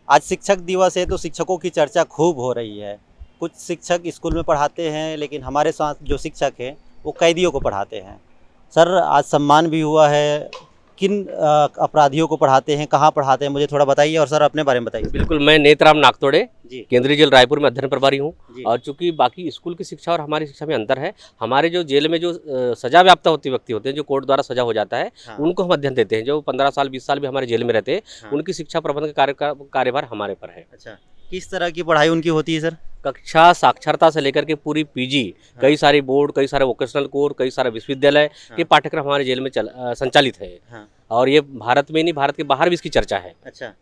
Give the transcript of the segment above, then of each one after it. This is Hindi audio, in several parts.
आज शिक्षक दिवस है तो शिक्षकों की चर्चा खूब हो रही है। कुछ शिक्षक स्कूल में पढ़ाते हैं, लेकिन हमारे साथ जो शिक्षक हैं वो कैदियों को पढ़ाते हैं। सर, आज सम्मान भी हुआ है। किन अपराधियों को पढ़ाते हैं, कहाँ पढ़ाते हैं, मुझे थोड़ा बताइए। और सर अपने बारे में बताइए। बिल्कुल, मैं नेतराम नागतोड़े जी केंद्रीय जेल रायपुर में अध्ययन प्रभारी हूँ। जी। और चूंकि बाकी स्कूल की शिक्षा और हमारी शिक्षा में अंतर है, हमारे जो जेल में जो सजा व्याप्ता होती व्यक्ति होते हैं, जो कोर्ट द्वारा सजा हो जाता है, हाँ, उनको हम अध्ययन देते हैं। जो 15 साल 20 साल भी हमारे जेल में रहते हैं, हाँ। उनकी शिक्षा प्रबंधन का कार्यभार हमारे पर है। अच्छा, किस तरह की पढ़ाई उनकी होती है सर? कक्षा साक्षरता से लेकर के पूरी पीजी, हाँ, कई सारी बोर्ड, कई सारे वोकेशनल कोर्स, कई सारे विश्वविद्यालय के हाँ, पाठ्यक्रम हमारे जेल में संचालित है। हाँ। और ये भारत में नहीं, भारत के बाहर भी इसकी चर्चा है। अच्छा,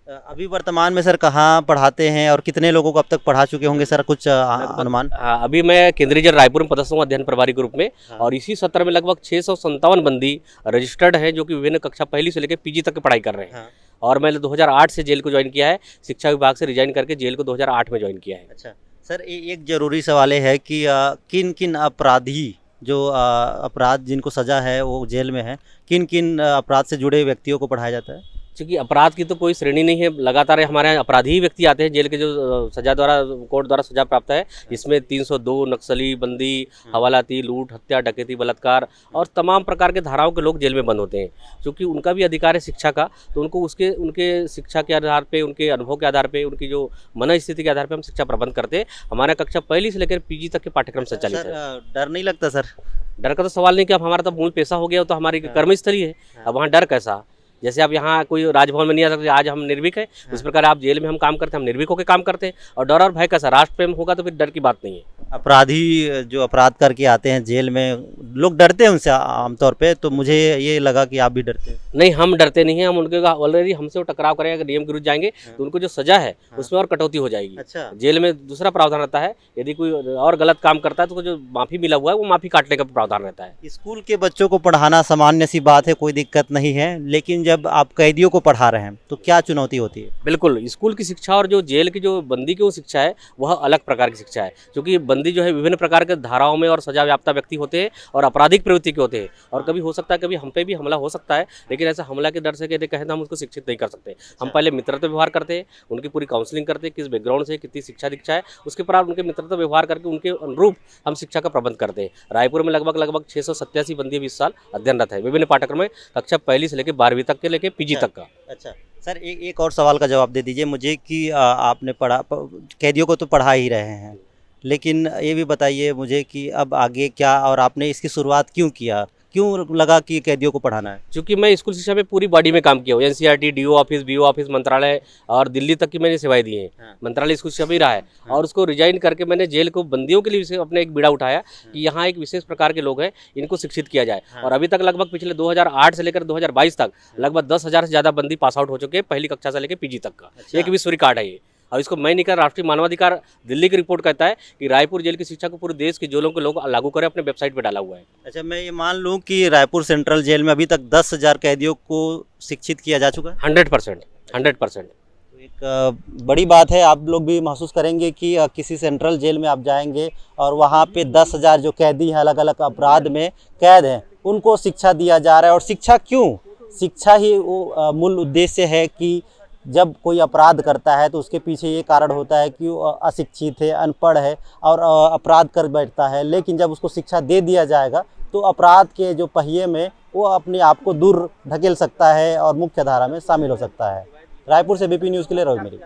अभी वर्तमान में सर कहाँ पढ़ाते हैं और कितने लोगों को अब तक पढ़ा चुके होंगे सर, कुछ लगभग अनुमान? हाँ, अभी मैं केंद्रीय जेल रायपुर में पदस्थ हूँ अध्ययन प्रभारी के रूप में। हाँ, और इसी सत्र में लगभग 657 बंदी रजिस्टर्ड हैं, जो कि विभिन्न कक्षा पहली से लेकर पीजी तक की पढ़ाई कर रहे हैं। हाँ। और मैंने 2008 से जेल को ज्वाइन किया है। शिक्षा विभाग से रिजाइन करके जेल को 2008 में ज्वाइन किया है। अच्छा सर, एक ज़रूरी सवाल ये है कि किन किन अपराधी जो अपराध जिनको सज़ा है वो जेल में है, किन किन अपराध से जुड़े व्यक्तियों को पढ़ाया जाता है? क्योंकि अपराध की तो कोई श्रेणी नहीं है, लगातार हमारे यहाँ अपराधी ही व्यक्ति आते हैं जेल के, जो सजा द्वारा कोर्ट द्वारा सजा प्राप्त है। इसमें 302 नक्सली, बंदी, हवालाती, लूट, हत्या, डकैती, बलात्कार और तमाम प्रकार के धाराओं के लोग जेल में बंद होते हैं। क्योंकि उनका भी अधिकार है शिक्षा का, तो उनको उनके शिक्षा के आधार पर, उनके अनुभव के आधार पर, उनकी जो मन स्थिति के आधार पर हम शिक्षा प्रबंध करते हैं। हमारा कक्षा पहली से लेकर पीजी तक के पाठ्यक्रम संचालित सर, है। डर नहीं लगता सर? डर का तो सवाल नहीं कि अब हमारा तो मूल पेशा हो गया, तो हमारी कर्मस्थली है। अब वहाँ डर कैसा? जैसे आप यहाँ कोई राजभवन में नहीं आ सकते, आज हम निर्भीक हैं, उस प्रकार आप जेल में हम काम करते हैं, हम निर्भीक होकर काम करते हैं। और डर और भय कैसा? राष्ट्र प्रेम होगा तो फिर डर की बात नहीं है। अपराधी जो अपराध करके आते हैं जेल में, लोग डरते हैं उनसे आमतौर पे, तो मुझे ये लगा कि आप भी डरते हैं। नहीं, हम डरते नहीं हैं। हम उनके ऑलरेडी हमसे वो टकराव करेंगे, अगर नियम के विरुद्ध जाएंगे तो उनको जो सजा है उसमें और कटौती हो जाएगी। अच्छा, जेल में दूसरा प्रावधान रहता है, यदि कोई और गलत काम करता है तो जो माफी मिला हुआ है वो माफी काटने का प्रावधान रहता है। स्कूल के बच्चों को पढ़ाना सामान्य सी बात है, कोई दिक्कत नहीं है, लेकिन जब आप कैदियों को पढ़ा रहे हैं तो क्या चुनौती होती है? बिल्कुल, स्कूल की शिक्षा और जो जेल की जो बंदी की वो शिक्षा है, वह अलग प्रकार की शिक्षा है। क्योंकि बंदी जो है विभिन्न प्रकार के धाराओं में और सजा व्याप्ता व्यक्ति होते हैं और आपराधिक प्रवृत्ति के होते हैं। और कभी हो सकता है, कभी हम पे भी हमला हो सकता है, लेकिन ऐसा हमला के डर से यदि कहें तो हम उसको शिक्षित नहीं कर सकते। हम पहले मित्रता व्यवहार करते हैं, उनकी पूरी काउंसलिंग करते हैं, किस बैकग्राउंड से कितनी शिक्षा दीक्षा है, उसके पर उनके मित्रता व्यवहार करके उनके अनुरूप हम शिक्षा का प्रबंध करते हैं। रायपुर में लगभग 687 बंदी 20 साल अध्ययनरत है विभिन्न पाठ्यक्रम में, कक्षा पहली से लेकर 12वीं तक के लेकर पीजी तक का। अच्छा सर, एक और सवाल का जवाब दे दीजिए मुझे कि आपने कैदियों को तो पढ़ा ही रहे हैं, लेकिन ये भी बताइए मुझे कि अब आगे क्या, और आपने इसकी शुरुआत क्यों किया, क्यों लगा कि कैदियों को पढ़ाना है? चूंकि मैं स्कूल शिक्षा में पूरी बॉडी में काम किया हूँ, NCERT, DO office, BO office, मंत्रालय और दिल्ली तक की मैंने सेवाएं दी हैं। हाँ। मंत्रालय स्कूल शिक्षा भी रहा है। और उसको रिजाइन करके मैंने जेल को बंदियों के लिए अपने एक बीड़ा उठाया कि यहाँ एक विशेष प्रकार के लोग हैं, इनको शिक्षित किया जाए। और अभी तक लगभग पिछले 2008 से लेकर 2022 तक लगभग 10,000 से ज़्यादा बंदी पास आउट हो चुके हैं, पहली कक्षा से लेकर पीजी तक का। एक विश्व रिकॉर्ड है ये। और इसको मैं नहीं कर, राष्ट्रीय मानवाधिकार दिल्ली की रिपोर्ट कहता है कि रायपुर जेल की शिक्षा को पूरे देश के जेलों के लोग लागू करें, अपने वेबसाइट पर डाला हुआ है। अच्छा, मैं ये मान लूँ कि रायपुर सेंट्रल जेल में अभी तक 10,000 कैदियों को शिक्षित किया जा चुका है? 100%। तो एक बड़ी बात है। आप लोग भी महसूस करेंगे कि किसी सेंट्रल जेल में आप जाएंगे और वहाँ पे 10,000 जो कैदी हैं अलग अलग अपराध में कैद हैं, उनको शिक्षा दिया जा रहा है। और शिक्षा क्यों? शिक्षा ही वो मूल उद्देश्य है कि जब कोई अपराध करता है तो उसके पीछे ये कारण होता है कि वो अशिक्षित है, अनपढ़ है और अपराध कर बैठता है। लेकिन जब उसको शिक्षा दे दिया जाएगा तो अपराध के जो पहिए में वो अपने आप को दूर ढकेल सकता है और मुख्य धारा में शामिल हो सकता है। रायपुर से बीपी न्यूज़ के लिए रवि मेरी।